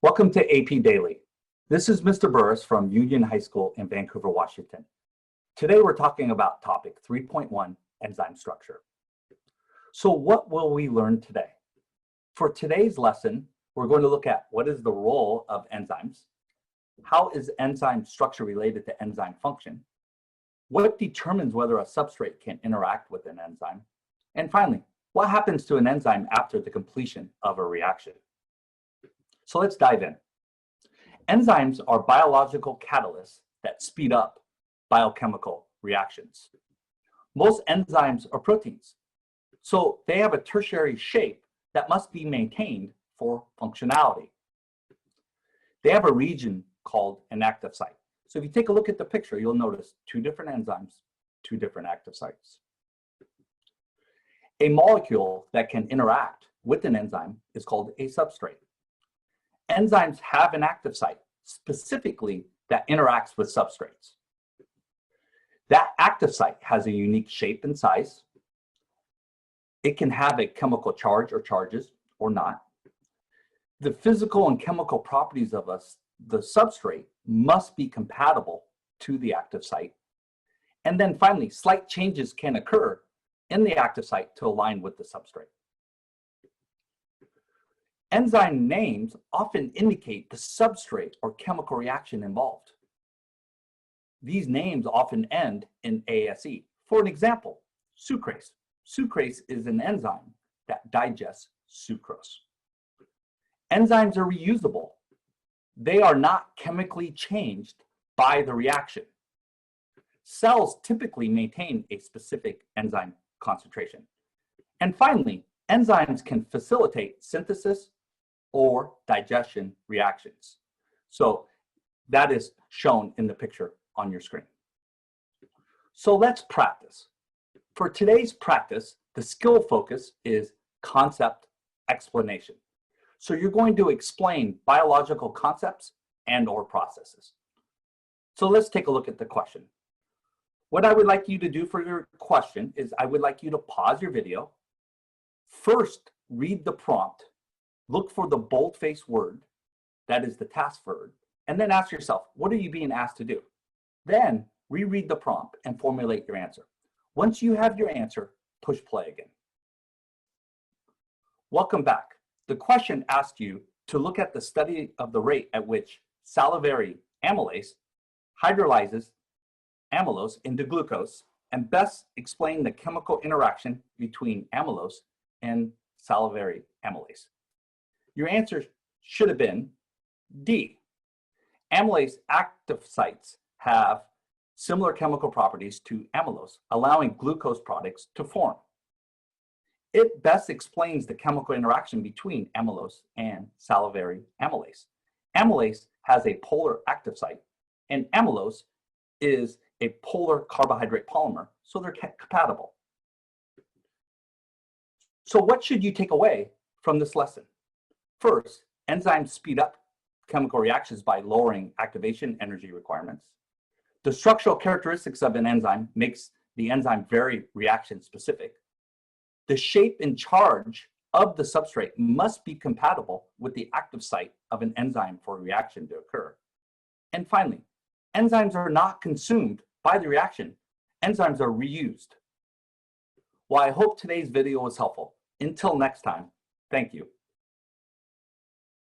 Welcome to AP Daily. This is Mr. Burris from Union High School in Vancouver, Washington. Today we're talking about topic 3.1, enzyme structure. So what will we learn today? For today's lesson, we're going to look at what is the role of enzymes, how is enzyme structure related to enzyme function, what determines whether a substrate can interact with an enzyme, and finally, what happens to an enzyme after the completion of a reaction. So let's dive in. Enzymes are biological catalysts that speed up biochemical reactions. Most enzymes are proteins, so they have a tertiary shape that must be maintained for functionality. They have a region called an active site. So if you take a look at the picture, you'll notice two different enzymes, two different active sites. A molecule that can interact with an enzyme is called a substrate. Enzymes have an active site, specifically that interacts with substrates. That active site has a unique shape and size. It can have a chemical charge or charges or not. The physical and chemical properties of the substrate must be compatible to the active site. And then finally, slight changes can occur in the active site to align with the substrate. Enzyme names often indicate the substrate or chemical reaction involved. These names often end in ASE. For an example, sucrase. Sucrase is an enzyme that digests sucrose. Enzymes are reusable. They are not chemically changed by the reaction. Cells typically maintain a specific enzyme concentration. And finally, enzymes can facilitate synthesis or digestion reactions. So that is shown in the picture on your screen. So let's practice. For today's practice, the skill focus is concept explanation. So you're going to explain biological concepts and/or processes. So let's take a look at the question. What I would like you to do for your question is I would like you to pause your video. First, read the prompt. Look for the bold-faced word, that is the task verb, and then ask yourself, what are you being asked to do? Then reread the prompt and formulate your answer. Once you have your answer, push play again. Welcome back. The question asked you to look at the study of the rate at which salivary amylase hydrolyzes amylose into glucose and best explain the chemical interaction between amylose and salivary amylase. Your answer should have been D. Amylase active sites have similar chemical properties to amylose, allowing glucose products to form. It best explains the chemical interaction between amylose and salivary amylase. Amylase has a polar active site, and amylose is a polar carbohydrate polymer, so they're compatible. So what should you take away from this lesson? First, enzymes speed up chemical reactions by lowering activation energy requirements. The structural characteristics of an enzyme makes the enzyme very reaction specific. The shape and charge of the substrate must be compatible with the active site of an enzyme for a reaction to occur. And finally, enzymes are not consumed by the reaction. Enzymes are reused. Well, I hope today's video was helpful. Until next time, thank you.